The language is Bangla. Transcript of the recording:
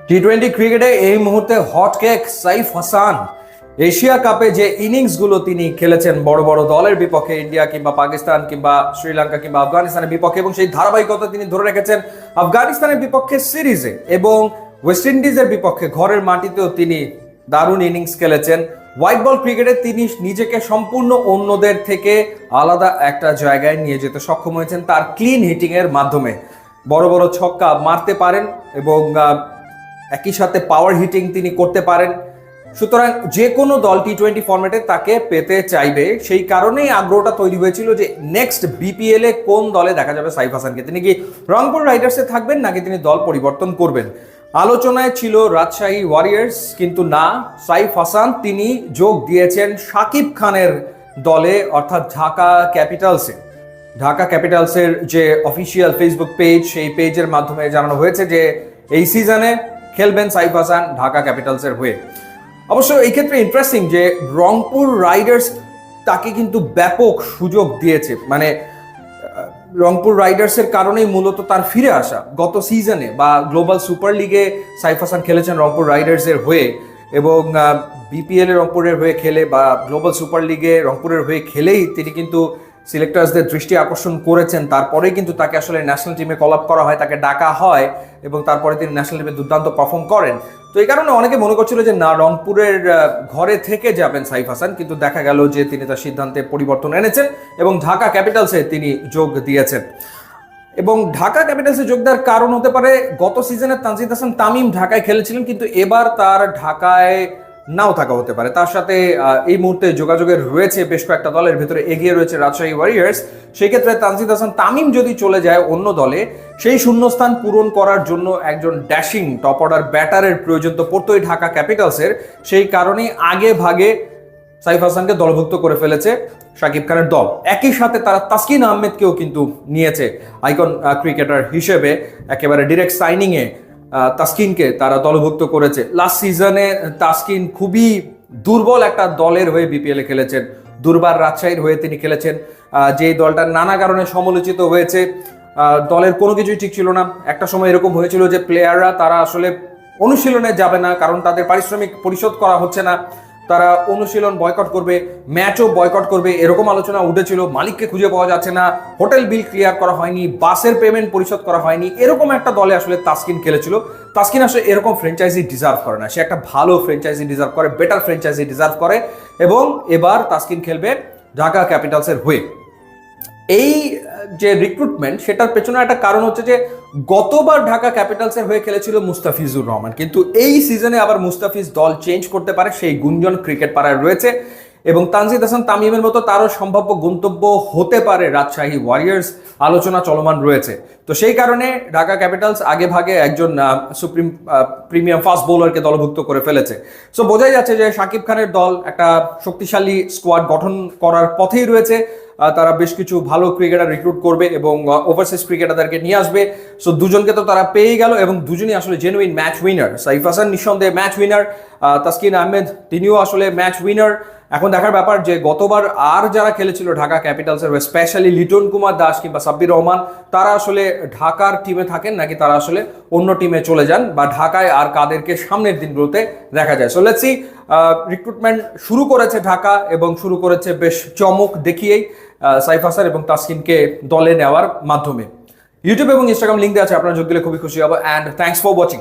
টি-20 ক্রিকেটে এই মুহূর্তে hot cake Saif Hasan. Asia কাপে যে ইনিংসগুলো তিনি খেলেছেন বড় বড় দলের বিপক্ষে, ইন্ডিয়া কিংবা পাকিস্তান কিংবা শ্রীলঙ্কা কিংবা আফগানিস্তানের বিপক্ষে, এবং সেই ধারাবাহিকতা তিনি ধরে রেখেছেন আফগানিস্তানের বিপক্ষে সিরিজে এবং ওয়েস্ট ইন্ডিজের বিপক্ষে ঘরের মাটিতেও তিনি দারুণ ইনিংস খেলেছেন। হোয়াইট বল ক্রিকেটে তিনি নিজেকে সম্পূর্ণ অন্যদের থেকে আলাদা একটা জায়গায় নিয়ে যেতে সক্ষম হয়েছেন তার ক্লিন হিটিং এর মাধ্যমে। বড় বড় ছক্কা মারতে পারেন এবং একই সাথে পাওয়ার হিটিং তিনি করতে পারেন। সুতরাং যে কোনো দল টি-20 ফরম্যাটে তাকে পেতে চাইবে, সেই কারণেই আগ্রহটা তৈরি হয়েছিল যে নেক্সট বিপিএল এ কোন দলে দেখা যাবে সাইফ হাসানকে। তিনি কি রংপুর রাইডার্সে থাকবেন নাকি তিনি দল পরিবর্তন করবেন? আলোচনায় ছিল রাজশাহী ওয়ারিয়র্স, কিন্তু না, সাইফ হাসান তিনি যোগ দিয়েছেন শাকিব খানের দলে, অর্থাৎ ঢাকা ক্যাপিটালসে। ঢাকা ক্যাপিটালসের যে অফিসিয়াল ফেসবুক পেজ, সেই পেজের মাধ্যমে জানানো হয়েছে যে এই সিজনে খেলবেন সাইফ হাসান ঢাকা ক্যাপিটালসের হয়ে। অবশ্য এই ক্ষেত্রে ইন্টারেস্টিং যে রংপুর রাইডার্স তাকে কিন্তু ব্যাপক সুযোগ দিয়েছে, মানে রংপুর রাইডার্সের কারণেই মূলত তার ফিরে আসা। গত সিজনে বা গ্লোবাল সুপার লিগে সাইফ হাসান খেলেছেন রংপুর রাইডার্সের হয়ে, এবং বিপিএল এ রংপুরের হয়ে খেলে বা গ্লোবাল সুপার লিগে রংপুরের হয়ে খেলেই তিনি কিন্তু সিলেক্টার্সদের দৃষ্টি আকর্ষণ করেছেন। তারপরেই কিন্তু তাকে আসলে ন্যাশনাল টিমে কল আপ করা হয়, তাকে ডাকা হয় এবং তারপরে তিনি ন্যাশনাল টিমে দুর্দান্ত পারফর্ম করেন। তো এই কারণে অনেকে মনে করছিল যে না, রংপুরের ঘরে থেকে যাবেন সাইফ হাসান, কিন্তু দেখা গেল যে তিনি তার সিদ্ধান্তে পরিবর্তন এনেছেন এবং ঢাকা ক্যাপিটালসে তিনি যোগ দিয়েছেন। এবং ঢাকা ক্যাপিটালসে যোগ দেওয়ার কারণ হতে পারে গত সিজনে তানজিদ হাসান তামিম ঢাকায় খেলেছিলেন, কিন্তু এবার তার ঢাকায় নাও থাকা হতে পারে। তার সাথে এই মুহূর্তে যোগাযোগের রয়েছে বেশ কয়েকটা দলের ভেতরে এগিয়ে রয়েছে রাজশাহী ওয়ারিয়র্স। সেই ক্ষেত্রে তানজিদ হাসান তামিম যদি চলে যায় অন্য দলে, সেই শূন্যস্থান পূরণ করার জন্য একজন ড্যাশিং টপ অর্ডার ব্যাটারের প্রয়োজন তো পড়তোই ঢাকা ক্যাপিটালসের। সেই কারণেই আগে ভাগে সাইফ হাসানকে দলভুক্ত করে ফেলেছে শাকিব খানের দল। একই সাথে তারা তাসকিন আহমেদকেও কিন্তু নিয়েছে আইকন ক্রিকেটার হিসেবে, একেবারে ডিরেক্ট সাইনিংয়ে তাসকিনকে তারা দলভুক্ত করেছে। লাস্ট সিজনে তাসকিন খুবই দুর্বল একটা দলের হয়ে বিপিএল এ খেলেছেন, দুর্বার রাজশাহীর হয়ে তিনি খেলেছেন, যে দলটা নানা কারণে সমালোচিত হয়েছে। দলের কোনো কিছুই ঠিক ছিল না। একটা সময় এরকম হয়েছিল যে প্লেয়াররা তারা আসলে অনুশীলনে যাবে না, কারণ তাদের পারিশ্রমিক পরিশোধ করা হচ্ছে না, তারা অনুশীলন বয়কট করবে, ম্যাচও বয়কট করবে, এরকম আলোচনা উঠেছিল। মালিককে খুঁজে পাওয়া যাচ্ছে না, হোটেল বিল ক্লিয়ার করা হয়নি, বাসের পেমেন্ট পরিশোধ করা হয়নি, এরকম একটা দলে আসলে তাসকিন খেলেছিল। তাসকিন আসলে এরকম ফ্র্যাঞ্চাইজি ডিজার্ভ করে না, সে একটা ভালো ফ্র্যাঞ্চাইজি ডিজার্ভ করে, বেটার ফ্র্যাঞ্চাইজি ডিজার্ভ করে, এবং এবার তাসকিন খেলবে ঢাকা ক্যাপিটালসের হয়ে। এই যে রিক্রুটমেন্ট, সেটার পেছনে একটা কারণ হচ্ছে যে গতবার ঢাকা ক্যাপিটালসের হয়ে খেলেছিল মুস্তাফিজুর রহমান, কিন্তু এই সিজনে আবার মুস্তাফিজ দল চেঞ্জ করতে পারে সেই গুঞ্জন ক্রিকেট পাড়ায় রয়েছে, এবং তানজিদ হাসান তামিমের মতো তারও সম্ভাব্য গন্তব্য হতে পারে রাজশাহী ওয়ারিয়র্স, আলোচনা চলমান রয়েছে। তো সেই কারণে ঢাকা ক্যাপিটালস আগে ভাগে একজন প্রিমিয়াম ফাস্ট বোলারকে দলভুক্ত করে ফেলেছে। সো বোঝাই যাচ্ছে যে শাকিব খানের দল একটা শক্তিশালী স্কোয়াড গঠন করার পথেই রয়েছে। তারা বেশ কিছু ভালো ক্রিকেটার রিক্রুট করবে এবং ওভারসিজ ক্রিকেটারদেরকে নিয়ে আসবে। সো দুজনকে তো তারা পেয়েই গেল, এবং দুজনই আসলে genuine match winner. Saif Hasan নিঃসন্দেহে ম্যাচ উইনার, তাসকিন আহমেদ তিনিও আসলে ম্যাচ উইনার। এখন দেখার ব্যাপার যে গতবার আর যারা খেলেছিল ঢাকা ক্যাপিটালসের, স্পেশালি লিটন কুমার দাস কিংবা সাব্বির রহমান, তারা আসলে ঢাকার টিমে থাকেন নাকি তারা আসলে অন্য টিমে চলে যান, বা ঢাকায় আর কাদেরকে সামনের দিনগুলোতে দেখা যায়। সো লেটস সি, রিক্রুটমেন্ট শুরু করেছে ঢাকা, এবং শুরু করেছে বেশ চমক দেখিয়েই সাইফ হাসান এবং তাসকিনকে দলে নেওয়ার মাধ্যমে। ইউটিউব এবং ইনস্টাগ্রাম লিঙ্ক দেওয়া আছে, আপনারা যোগ দিলে খুবই খুশি হবো। And thanks for watching.